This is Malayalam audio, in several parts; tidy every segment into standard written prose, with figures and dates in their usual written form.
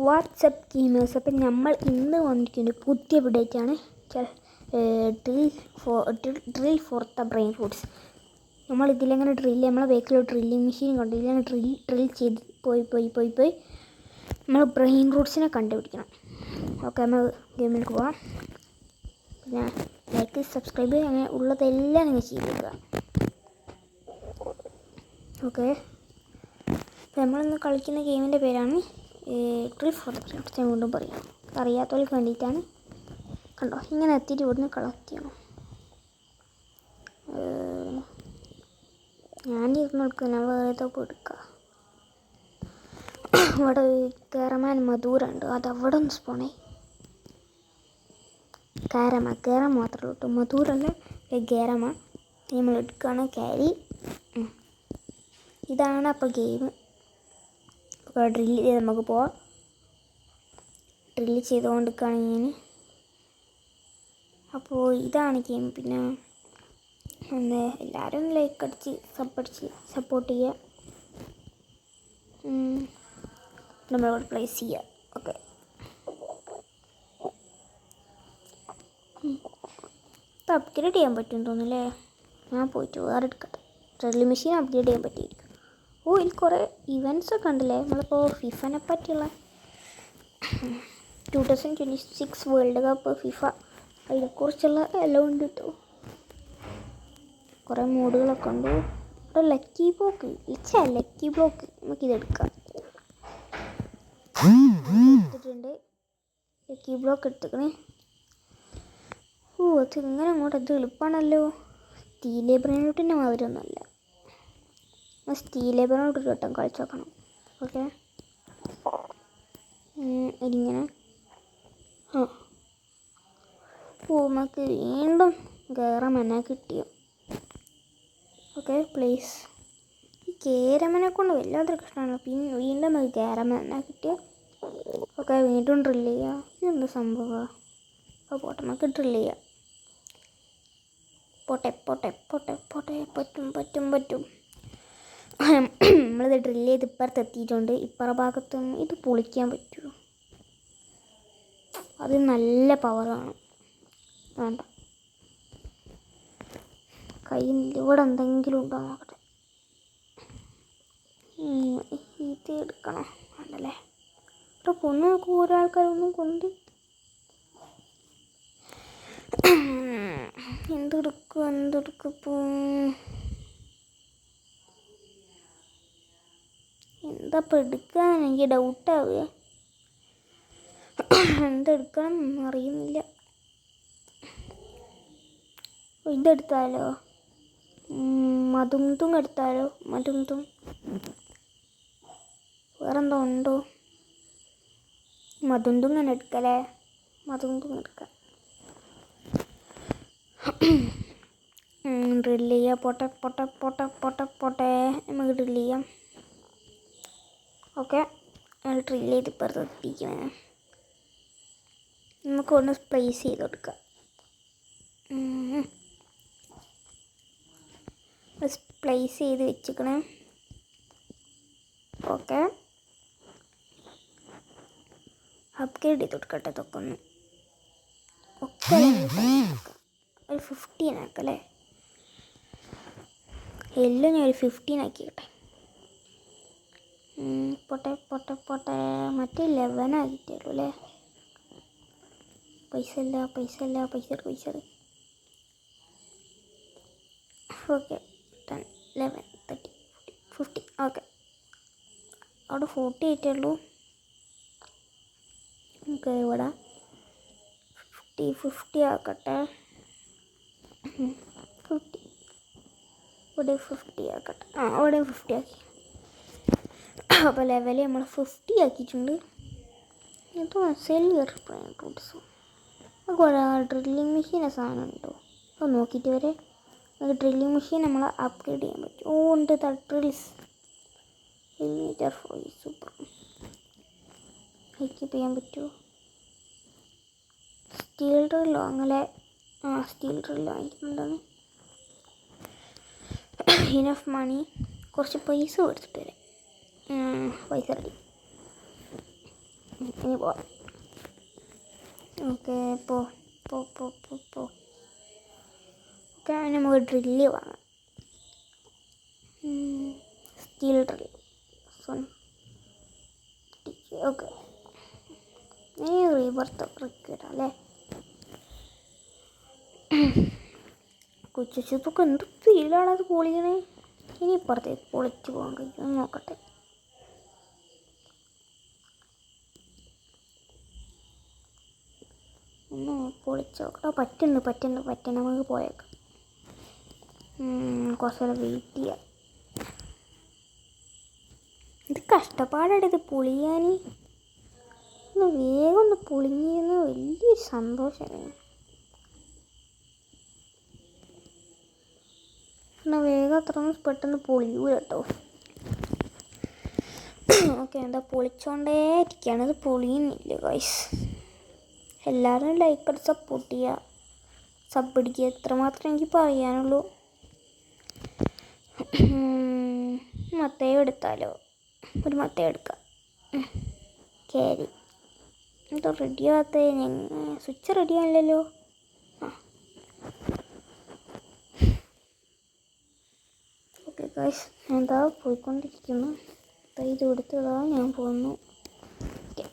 WhatsApp gamers. അപ്പം നമ്മൾ ഇന്ന് വന്നിരിക്കുന്നത് പുതിയ അപ്ഡേറ്റാണ്. Drill for the brain roots. നമ്മൾ ഇതിലെങ്ങനെ നമ്മളെ ബേക്കിൽ ഡ്രില്ലിങ് മെഷീൻ കണ്ടു. ഇതിലാണ് ഡ്രിൽ ചെയ്ത് പോയി നമ്മൾ ബ്രെയിൻ റൂട്ട്സിനെ കണ്ടുപിടിക്കണം. ഓക്കെ, നമ്മൾ ഗെയിമിലേക്ക് പോകാം. പിന്നെ ലൈക്ക്, സബ്സ്ക്രൈബ് അങ്ങനെ ഉള്ളതെല്ലാം നിങ്ങൾ ചെയ്തേക്കുക. ഓക്കെ, അപ്പോൾ നമ്മളിന്ന് കളിക്കുന്ന ഗെയിമിൻ്റെ പേരാണ് drill for the brain Roots. ഞാൻ വീണ്ടും പറയാം, അറിയാത്തവർക്ക് വേണ്ടിയിട്ടാണ്. കണ്ടോ, ഇങ്ങനെ എത്തിയിട്ട് ഇവിടുന്ന് കളക്ട് ചെയ്യണം. ഞാൻ ഇരുന്ന് എടുക്കുക, ഞാൻ വേറെ ഏതൊക്കെ എടുക്കുക. ഇവിടെ കേരമാൻ മധുരുണ്ട്, അത് അവിടെ ഒന്ന് സ്പോണേ. കേരമ മാത്രമേ കിട്ടും, മധുരല്ല കേരമ. നമ്മൾ എടുക്കുകയാണ് ക്യാരി. ഇതാണ് അപ്പോൾ ഗെയിം. ഡ്രില്ല് ചെയ്ത് നമുക്ക് പോവാം. ഡ്രില്ല് ചെയ്തുകൊണ്ടിരിക്കുകയാണ് ഞാൻ. അപ്പോൾ ഇതാണ് ഗെയിം. പിന്നെ എല്ലാവരും ലൈക്ക് അടിച്ച് സപ്പോർട്ട് ചെയ്യുക. നമ്മളിവിടെ പ്ലേസ് ചെയ്യുക. ഓക്കെ, ഇപ്പം അപ്ഗ്രേഡ് ചെയ്യാൻ പറ്റുമെന്ന് തോന്നുന്നല്ലേ. ഞാൻ പോയിട്ട് വേറെ എടുക്കട്ടെ. ഡ്രിൽ മെഷീൻ അപ്ഗ്രേഡ് ചെയ്യാൻ പറ്റിയിരിക്കും. ഓ, ഇതിൽ കുറേ ഇവൻറ്റ്സ് ഒക്കെ ഉണ്ടല്ലേ. നമ്മളിപ്പോൾ ഫിഫനെ പറ്റിയുള്ള 2026 വേൾഡ് കപ്പ് ഫിഫ അതിനെക്കുറിച്ചുള്ള എല്ലാം ഉണ്ട് കേട്ടോ. കുറേ മോഡുകളൊക്കെ ഉണ്ട്. ഇവിടെ ലക്കി ബ്ലോക്ക് നമുക്കിതെടുക്കാം. എടുത്തിട്ടുണ്ട്, ലക്കി ബ്ലോക്ക് എടുത്തിക്കണേ. ഓ, അത് ഇങ്ങനെ അങ്ങോട്ട് അത് എളുപ്പമാണല്ലോ. സ്റ്റീൽ ബ്രെയിനോട്ടിൻ്റെ മാതിരി ഒന്നുമല്ല. സ്റ്റീൽ ബ്രെയിനോട്ട് ഒരു വട്ടം കളിച്ച് നോക്കണം. ഓക്കെ, ഇതിങ്ങനെ നമുക്ക് വീണ്ടും കേരമനെ കിട്ടിയോ. Okay, please. ഈ കേരമനെ കൊണ്ട് വല്ലാത്തൊരു കഷ്ടമാണ്. പിന്നെ വീണ്ടും നമുക്ക് കേരമനെ കിട്ടിയോ. ഓക്കെ, വീണ്ടും ഡ്രില്ല് ചെയ്യുക. ഇതെന്ത് സംഭവമാണ്? അപ്പോൾ പോട്ടെ, നമുക്ക് ഡ്രില്ല് ചെയ്യാം. പറ്റും. നമ്മളിത് ഡ്രില്ല് ചെയ്ത് ഇപ്പുറത്ത് എത്തിയിട്ടുണ്ട്. ഇപ്പുറ ഭാഗത്ത് ഇത് പൊളിക്കാൻ പറ്റുമോ? അത് നല്ല പവറാണ്. വേണ്ട, കയ്യിൽ ഇവിടെ എന്തെങ്കിലും ഉണ്ടോ നോക്കട്ടെ. ഇത് എടുക്കണം. വേണ്ടല്ലേ. ഇവിടെ കൊന്നു നോക്കും, ഓരോ ആൾക്കാരൊന്നും കൊണ്ട്. എന്തെടുക്കും ഇപ്പോൾ? എന്താപ്പോൾ എടുക്കാൻ എനിക്ക് ഡൗട്ടാവുക. എന്തെടുക്കണം അറിയുന്നില്ല. ഇതെടുത്താലോ? മതും എടുത്താലോ? മതും വേറെന്തോ ഉണ്ടോ? മതും തന്നെ എടുക്കല്ലേ. മതും എടുക്കാം. ഡ്രില്ല് ചെയ്യാം. പോട്ടെ നമുക്ക് ഡ്രില്ല് ചെയ്യാം. ഓക്കെ, ഡ്രില്ല് ചെയ്ത് ഇപ്പുറത്ത് എത്തിക്കണേ. നമുക്ക് ഒന്ന് പ്ലേസ് ചെയ്ത് കൊടുക്കാം. പ്ലേസ് ചെയ്ത് വെച്ചിക്കണേ. ഓക്കെ, അപ്ഗ്രേഡ് ചെയ്ത് കൊടുക്കട്ടെ ഇതൊക്കെ ഒന്ന്. ഒക്കെ ഒരു 15 ആക്കല്ലേ. എല്ലാം ഞാൻ ഒരു 15 ആക്കിക്കട്ടെ. പോട്ടെ. മറ്റേ 11 ആക്കിയിട്ടുള്ളൂ അല്ലേ. പൈസ ഇല്ല. ഓക്കെ, 10, 11, 13, 14, 50. ഓക്കെ, അവിടെ 40 ആയിട്ടുള്ളൂ. നമുക്ക് ഇവിടെ 50 ആക്കട്ടെ. 50 ഇവിടെ 50 ആക്കട്ടെ. ഇവിടെ 50 ആക്കി. അപ്പോൾ ലെവല് നമ്മൾ 50 ആക്കിയിട്ടുണ്ട്. ഇത് സെല്ലിയർ ബ്രെയിൻ റൂട്ട്സ്. അതുപോലെ ഡ്രില്ലിങ് മെഷീൻ്റെ സാധനം ഉണ്ടോ? അപ്പോൾ നോക്കിയിട്ട് വരെ. ഡ്രില്ലിങ് മെഷീൻ നമ്മൾ അപ്ഗ്രേഡ് ചെയ്യാൻ പറ്റും. ഓ, ഉണ്ട്. Drills metre super. ഹൈക്കപ്പ് ചെയ്യാൻ പറ്റുമോ? സ്റ്റീൽ ഡ്രില്ലോ അങ്ങനെ. സ്റ്റീൽ ഡ്രില്ലോ വാങ്ങിക്കുന്നുണ്ടാണ്. Enough money. കുറച്ച് പൈസ കൊടുത്തിട്ട് വരാം. പൈസ റെഡി. ഇനി പോവാം. ഓക്കെ പോ ഓക്കെ. നമുക്ക് ഡ്രില്ല് വാങ്ങാം. Steel drill. ഓക്കെ, ഇനി റീബർത്ത് ക്രിക്കറ്റ് അല്ലേ? കൊച്ചൊക്കെ എന്ത് ഫീലാണ് അത് പൊളിക്കണേ. ഇനി ഇപ്പുറത്തേക്ക് പൊളിച്ച് പോകാൻ കഴിയും നോക്കട്ടെ. ഒന്ന് പൊളിച്ച് നോക്കട്ടെ. പറ്റുന്നു നമുക്ക് പോയേക്കാം. കുറച്ച് നേരം വെയിറ്റ് ചെയ്യാം. ഇത് കഷ്ടപ്പാടാണ് ഇത് പൊളിയാൻ. വേഗം ഒന്ന് പൊളിഞ്ഞിരുന്ന വലിയൊരു സന്തോഷമാണ്. എന്നാൽ വേഗം അത്രയൊന്നും പെട്ടെന്ന് പൊളിയൂല കേട്ടോ. ഓക്കെ, എന്താ പൊളിച്ചോണ്ടേ ഇരിക്കുകയാണ്. അത് പൊളിയുന്നില്ല ഗൈസ്. എല്ലാവരും ലൈക്ക് അടിച്ച് സപ്പോർട്ട് ചെയ്യുക, സബ് അടിക്കുക. എത്രമാത്രം എനിക്ക് പറയാനുള്ളൂ. മത്തയം എടുത്താലോ? ഒരു മത്തയം എടുക്കാം. ക്യാരി എന്താ റെഡിയാകാത്ത? സ്വിച്ച് റെഡിയാണല്ലോ. ഓക്കെ ഗൈസ്, എന്താ പോയിക്കൊണ്ടിരിക്കുന്നു. ഇത് കൊടുത്തതാ ഞാൻ പോകുന്നു. ഓക്കെ,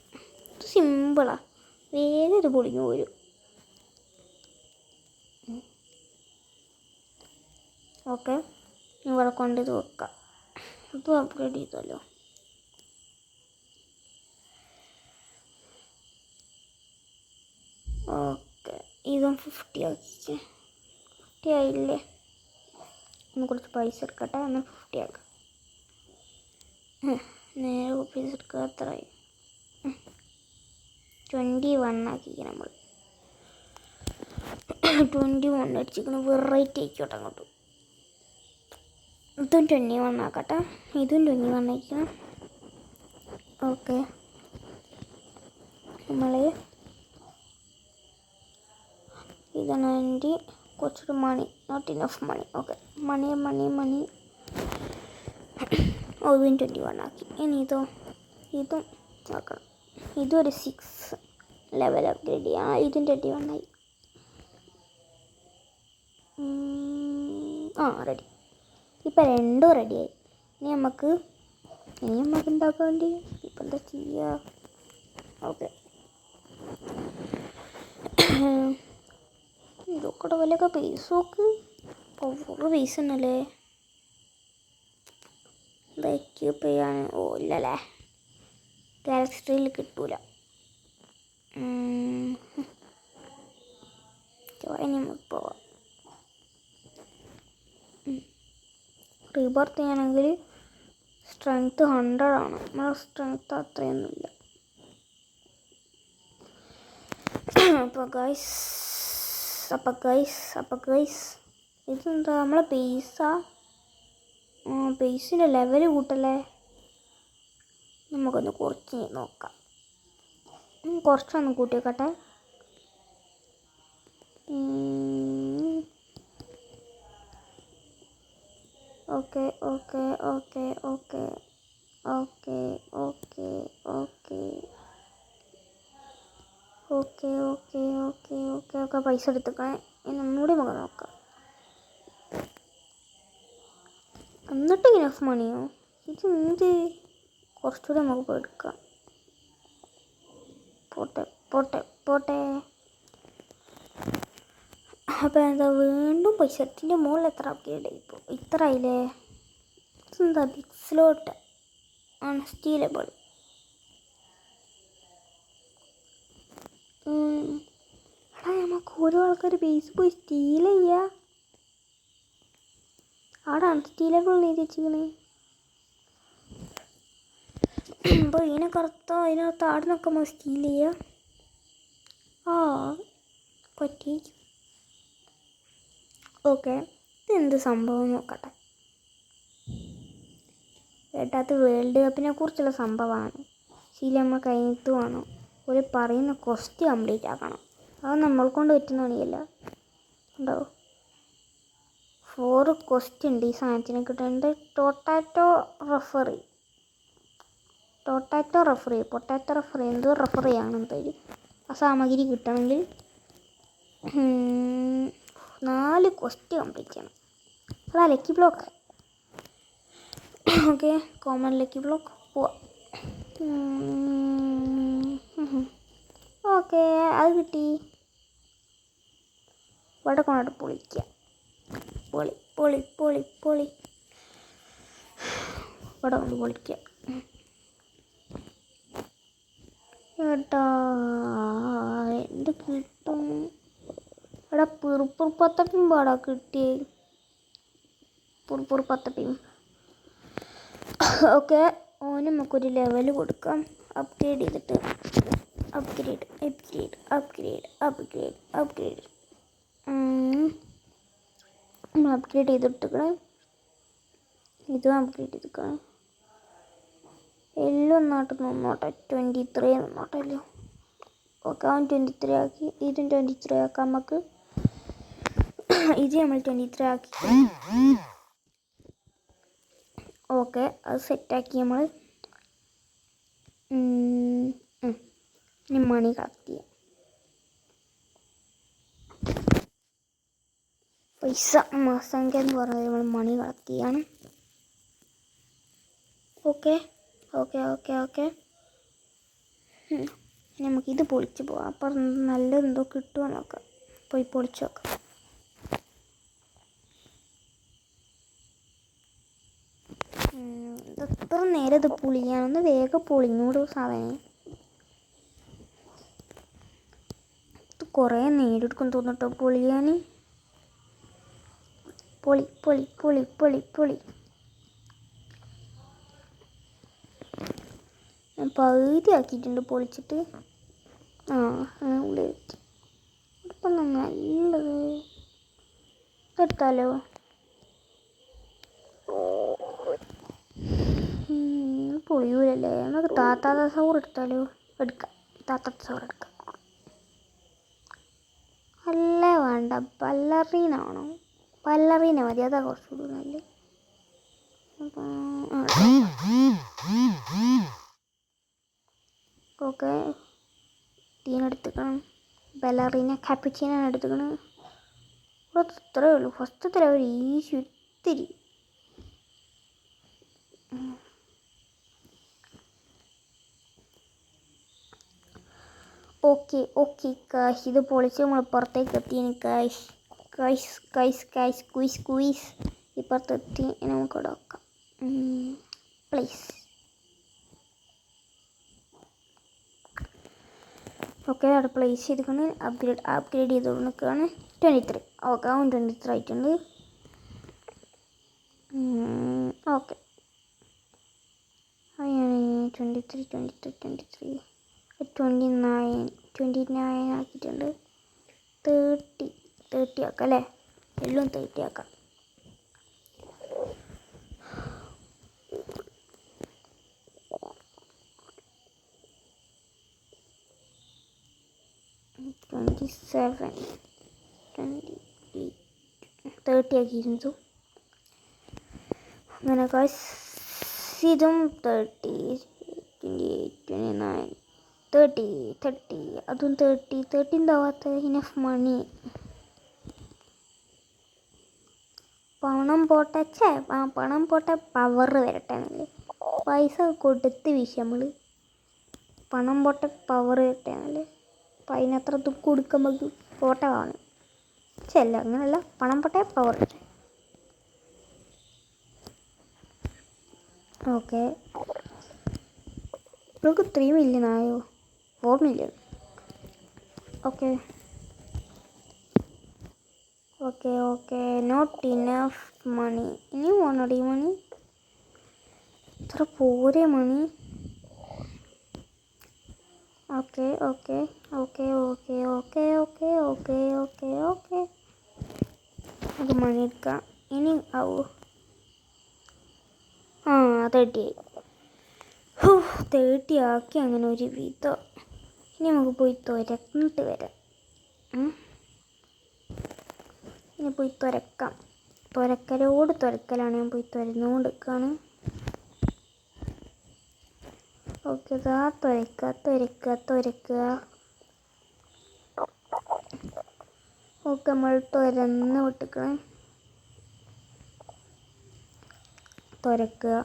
ഇത് സിമ്പിളാണ്. വേഗം ഇത് പൊളിഞ്ഞു പോരും. ഓക്കെ, ഇവിടെ കൊണ്ട് ഇത് വെക്കാം. ഇത് അപ്ഗ്രേഡ് ചെയ്തല്ലോ. ഓക്കെ, ഇതും 50 ആക്കി. 50 ആയില്ലേ? ഒന്ന് കുറച്ച് പൈസ എടുക്കട്ടെ. ഒന്ന് 50 ആക്കാം. നേരെ പൈസ എടുക്കുക. എത്രയായി? 21 ആക്കി. നമ്മൾ 21 അടിച്ചിരിക്കണം. വെറൈറ്റി ആയിക്കോട്ടെ അങ്ങോട്ട്. ഇതും 21 ആക്കട്ടെ. ഇതും 21 ആയിരിക്കണം. ഓക്കെ, നമ്മൾ ഇതാണ് എൻ്റെ കുറച്ചൊരു money. Not enough money. Okay, money ഇതും 21 ആക്കി. ഇനി ഇതും നോക്കണം. ഇതൊരു 6 ലെവൽ അപ്ഗ്രേഡ് ചെയ്യാം. ഇതും 21 ആയി. റെഡി. ഇപ്പം രണ്ടും റെഡിയായി. ഇനി നമുക്ക് ഉണ്ടാക്കാൻ വേണ്ടി ഇപ്പം എന്താ ചെയ്യുക? ഓക്കെ, ഇതൊക്കെ വല്ലൊക്കെ പൈസ നോക്ക്. ഓവർ പൈസ ഉണ്ടല്ലേ. എക്യൂപ്പ് ചെയ്യാൻ ഇല്ലല്ലേ. ഗാലക്സിയിൽ കിട്ടൂല. ഇനി നമുക്ക് പോവാം. റീബർത്ത് ചെയ്യാണെങ്കിൽ സ്ട്രെങ്ത്ത് 100 ആണ്. നമ്മളെ സ്ട്രെങ്ത്ത് അത്രയൊന്നുമില്ല. അപ്പോൾ ഗൈസ് ഇതെന്താ നമ്മളെ ബേസിൻ്റെ ലെവൽ കൂട്ടല്ലേ. നമുക്കൊന്ന് കുറച്ച് നോക്കാം. കുറച്ചൊന്ന് കൂട്ടി വെക്കട്ടെ. ഓക്കെ പൈസ എടുത്തേക്കണേ. ഇനി ഒന്നുകൂടി നമുക്ക് നോക്കാം. എന്നിട്ട് ഇനഫ് മണിയോ? ഇത് എന്ത്? കുറച്ചുകൂടി നമുക്ക് എടുക്കാം. പോട്ടെ. അപ്പോൾ എന്താ വീണ്ടും പൈസ. ഇതിൻ്റെ മുകളിൽ എത്ര അപ്ഗ്രേഡ് ആയി? ഇപ്പോൾ ഇത്ര ആയില്ലേ? ഇതെന്താ ബിഗ് സ്ലോട്ട് അൺസ്റ്റീലബിൾ. നമുക്ക് ഓരോ ആൾക്കാർ ബേസ് പോയി സ്റ്റീൽ ചെയ്യുക. അവിടെ അൺസ്റ്റീലബിൾ എഴുതി വെച്ചിരിക്കണേ. അപ്പോൾ അതിനകത്ത് ആടെ നിൽക്കാൻ നമ്മൾ സ്റ്റീൽ ചെയ്യുക. പറ്റി. ഓക്കെ, ഇതെന്ത് സംഭവം നോക്കട്ടെ. കേട്ടാത്ത വേൾഡ് കപ്പിനെ കുറിച്ചുള്ള സംഭവമാണ്. ശീലം നമ്മൾ കഴിഞ്ഞിട്ടുമാണ്. ഒരു പറയുന്ന ക്വസ്റ്റ്യൻ കംപ്ലീറ്റ് ആക്കണം. അത് നമ്മൾ കൊണ്ട് പറ്റുന്ന പണിയല്ല. ഉണ്ടോ? 4 ക്വസ്റ്റ്യൻ ഉണ്ട് ഈ സാധനത്തിന് കിട്ടുന്നുണ്ട്. ടൊട്ടാറ്റോ റഫറി. പൊട്ടാറ്റോ റെഫറി എന്തോ റെഫറി ആണ് എന്തായാലും ആ സാമഗ്രി കിട്ടണമെങ്കിൽ 4 ക്വസ്റ്റ് കംപ്ലീറ്റ് ചെയ്യണം. അതാ lucky block. Okay, common lucky block പോവാം. ഓക്കെ, അത് കിട്ടി. ഇവിടെ കൊണ്ടിട്ട് പൊളിക്കാം. പൊളി ഇവിടെ കൊണ്ട് പൊളിക്കാം കേട്ടോ. എന്ത് കിട്ടും ഇവിടെ? പുറുപ്പുറുപ്പത്തപ്പിയും പാടാ കിട്ടിയേ. പുറുപ്പുറുപ്പത്തപ്പിയും. ഓക്കെ, ഓന് നമുക്കൊരു ലെവൽ കൊടുക്കാം. അപ്ഗ്രേഡ് ചെയ്തിട്ട് അപ്ഗ്രേഡ് ചെയ്തിട്ടിരിക്കണം. ഇതും അപ്ഗ്രേഡ് ചെയ്തിരിക്കണം. എല്ലാം നാട്ടിൽ നിന്നോട്ടെ. 23 നിന്നോട്ടല്ലോ. ഓക്കെ, അവൻ 23 ആക്കി. ഇതും 23 ആക്കാം നമുക്ക്. ഇത് നമ്മൾ 23 ആക്കി. ഓക്കെ, അത് സെറ്റാക്കി നമ്മൾ. ഇനി മണി കളക്ട് ചെയ്യാം. പൈസ മാസംഖ്യ എന്ന് പറഞ്ഞത് നമ്മൾ മണി കളക്ട് ചെയ്യാണ്. ഓക്കെ, നമുക്കിത് പൊളിച്ച് പോവാം. അപ്പം നല്ലതെന്തോ കിട്ടുമോ നോക്കാം. പോയി പൊളിച്ച് നോക്കാം. എത്ര നേരം ഇത് പൊളിയാനൊന്ന് വേഗം പൊളിഞ്ഞൂട് സാധനം. ഇത് കുറേ നേരെടുക്കും തോന്നിട്ടോ പൊളിയാൻ. പൊളി ഞാൻ പകുതി ആക്കിയിട്ടുണ്ട് പൊളിച്ചിട്ട്. ഇപ്പം നല്ലത് എടുത്താലോ? പൊളിയൂലല്ലേ? നമുക്ക് താത്താത്ത സൗർ എടുത്താലോ? എടുക്കാം, താത്താത്ത സൗർ എടുക്കാം. അല്ലേ വേണ്ട, ബല്ലറീനാണോ? ബല്ലറീന മതി, അതാ കുറച്ചുകൂടി നല്ല. ഓക്കെ, ടീനെടുത്തിക്കണം. ബല്ലറീന കാപ്പിച്ചീനാണ് എടുത്തിക്കണം. ഇത്രയേ ഉള്ളൂ. ഫസ്റ്റത്തെ ലെവൽ ഈസി ഒത്തിരി. ഓക്കെ കാശ്, ഇത് പൊളിച്ച് നമ്മൾ പുറത്തേക്ക് എത്തിയാണ് കാശ്. ക്വീസ് ഇപ്പുറത്തെത്തി. നമുക്ക് ഇവിടെ വെക്കാം പ്ലീസ്. ഓക്കെ, അവിടെ പ്ലേസ് ചെയ്തിരിക്കുന്നത് അപ്ഗ്രേഡ് ചെയ്ത് നിൽക്കുകയാണ്. 23. ഓക്കെ, അവൻ 23 ആയിട്ടുണ്ട്. ഓക്കെ, അതാണ് 29 ആക്കിയിട്ടുണ്ട്. 30 ആക്കാം അല്ലേ? എല്ലാം 30 ആക്കാം. ആക്കിയിരുന്നു. അങ്ങനെ ഇതും 30, 29, 30 അതും 30 എന്താവാത്ത ഇനഫ് മണി. പണം പോട്ടെ പവർ വരട്ടെ എന്നല്ലേ. പൈസ കൊടുത്ത് വീശി നമ്മൾ. പണം പോട്ടെ പവർ വരട്ടെ എന്നല്ലേ. അപ്പം അതിനത്ര ദുഃഖം കൊടുക്കുമ്പോൾ പോട്ടെ കാണും. ചെല്ല അങ്ങനെയല്ല, പണം പോട്ടെ പവർ വരട്ടെ. ഓക്കെ, നമുക്ക് 3 മില്യൺ ആയോ? 4 million. Okay, not enough money. ഇനി വേണോടി മണി? ഇത്ര പോരെ മണി? ഓക്കെ അത് മണി എടുക്കാം. ഇനി ആവോ? 30 ആക്കി. അങ്ങനെ ഒരു വിധം. ഇനി നമുക്ക് പോയി തുരക്കിട്ട് വരാം. ഇനി പോയി തുരക്കാം. തുരക്കലാണ്. ഞാൻ പോയി തുരന്നുകൊണ്ട് നിൽക്കുകയാണ്. ഓക്കെ ഇതാ തുരക്കുക. ഓക്കെ നമ്മൾ തുരന്ന് വിട്ടിക്കണം. തുരക്കുക,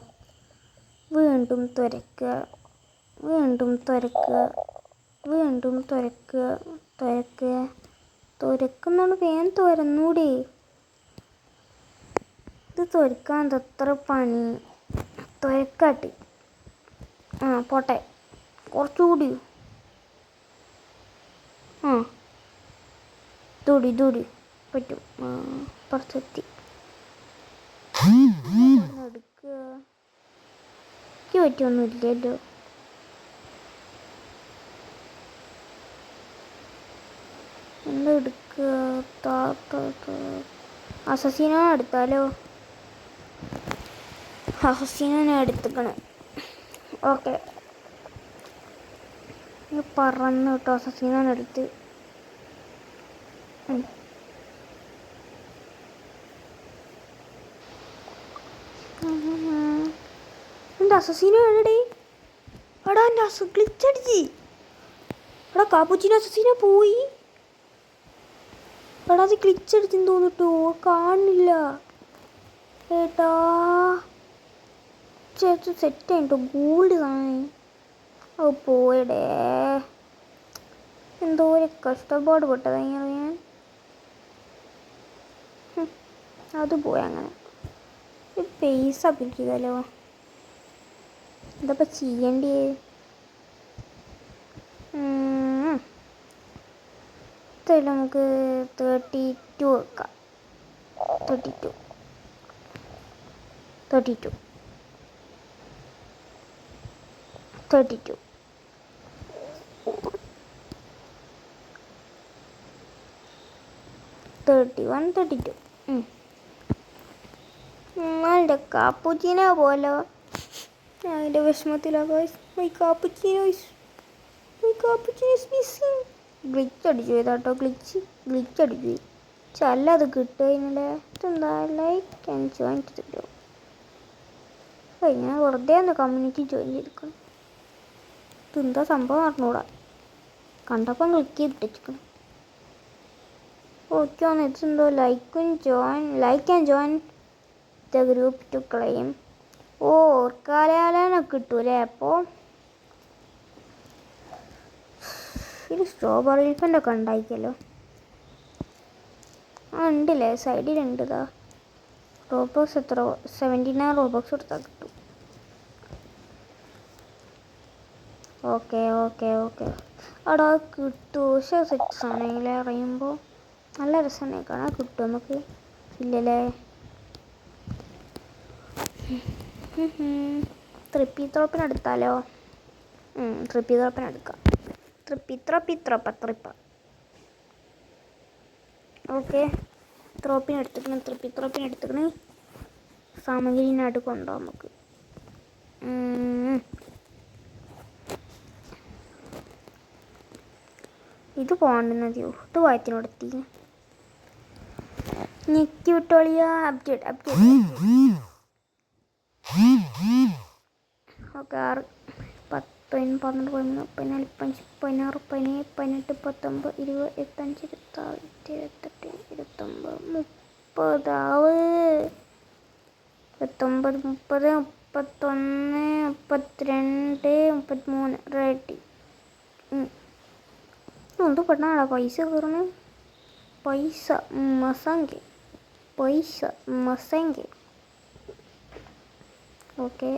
വീണ്ടും തുരക്കുക, വീണ്ടും തുരക്കുന്നോണ്ട് വേഗം തുരന്നൂടെ. ഇത് തുരക്കാൻ അത്ര പണി. തുരക്കാട്ടി പോട്ടെ, കുറച്ചുകൂടി ദൂടി പറ്റും. പുറത്തെത്തി എടുക്കുക. എനിക്ക് പറ്റിയൊന്നുമില്ലല്ലോ. എന്താ എടുക്കുക? അസസീനെ എടുത്താലോ? അസസീനെ എടുത്തുക്കണം. ഓക്കെ പറന്ന് കേട്ടോ. അസസീനെ എടുത്ത് എൻ്റെ അസസീനെ വേണടേ. എടാ എൻ്റെ ഗ്ലിച്ചടിച്ച്. എടാ കാപ്പുച്ചിൻ്റെ അസസീനെ പോയി. എടാ അത് ഗ്ലിച്ചടിച്ചെന്ന് തോന്നിട്ടോ, കാണില്ല ഏട്ടാ. ചേച്ചി സെറ്റായിട്ടോ, ഗോൾഡ് കാണേ. ഓ പോയടേ, എന്തോ ഒരു കഷ്ടപ്പാട് പെട്ടത് ഞാൻ. അത് പോയി. അങ്ങനെ പൈസ പിടിക്കുകയല്ലോ. എന്താ ചെയ്യണ്ടേ? നമുക്ക് 32 വെക്കാം. 32 31 32. നിങ്ങളുടെ കാപ്പുച്ചീനോ പോലെ ഞാൻ അതിൻ്റെ വിഷമത്തിലാകെ. ഗ്ലിച്ച് അടിച്ചു പോയതാട്ടോ. ഗ്ലിച്ച് അടിച്ചു പോയി. ചല്ല അത് കിട്ടുകയില്ലേ. ഇതെന്താ ലൈക്ക് ആൻഡ് ജോയിൻ ചെയ്തിട്ടോ. ഞാൻ വെറുതെ ഒന്ന് കമ്മ്യൂണിറ്റി ജോയിൻ ചെയ്തിരിക്കണം. ഇതെന്താ സംഭവം അറിഞ്ഞൂടാ. കണ്ടപ്പം ക്ലിക്ക് ചെയ്തിട്ടിരിക്കണം. ഓക്കെ ആണ്. ഇതെന്തോ like and join the group to claim. ഓർക്കാലാലൊക്കെ കിട്ടൂലേ. അപ്പോൾ ഇത് സ്ട്രോബെറി എലിഫൻ്റ് ഒക്കെ ഉണ്ടായിക്കല്ലോ. ഉണ്ടല്ലേ, സൈഡിലുണ്ട്. ഇതാ റോബോക്സ് എത്ര? 79 റോബോക്സ് കൊടുത്താൽ കിട്ടും. ഓക്കെ അവിടെ കിട്ടുമോ? സെറ്റ്സ് ആണെങ്കിൽ അറിയുമ്പോൾ നല്ല രസമാണ്. കാണാൻ കിട്ടും നമുക്ക്. ഇല്ലല്ലേ. ട്രിപ്പിനെടുത്താലോ? ട്രിപ്പിനെടുക്കാം. ട്രിപ്പ. ഓക്കെ ട്രിപ്പിനെടുത്തിക്കണ്. സാമഗ്രിനായിട്ട് കൊണ്ടുപോകാം നമുക്ക്. ഇത് പോകണ്ടെന്നതിയോ. ഇത് വായത്തിനോടെത്തി ഞെക്കി വിട്ടോളിയ. അപ്ഡേറ്റ്. Okay 6 10 11 12 14 15 16 17 18 19 20 25 26 27 28 29 30 31 32 33 ready. എന്ത് പെട്ടെന്നാണ് പൈസ കയറണേ. പൈസ മസങ്ക്. ഓക്കെ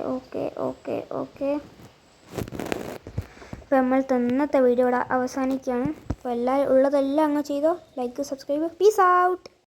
അപ്പോൾ നമ്മൾ തന്നത്തെ വീഡിയോ ഇവിടെ അവസാനിക്കുകയാണ്. അപ്പോൾ ഉള്ളതെല്ലാം അങ്ങ് ചെയ്തോ. Like, subscribe. Peace out.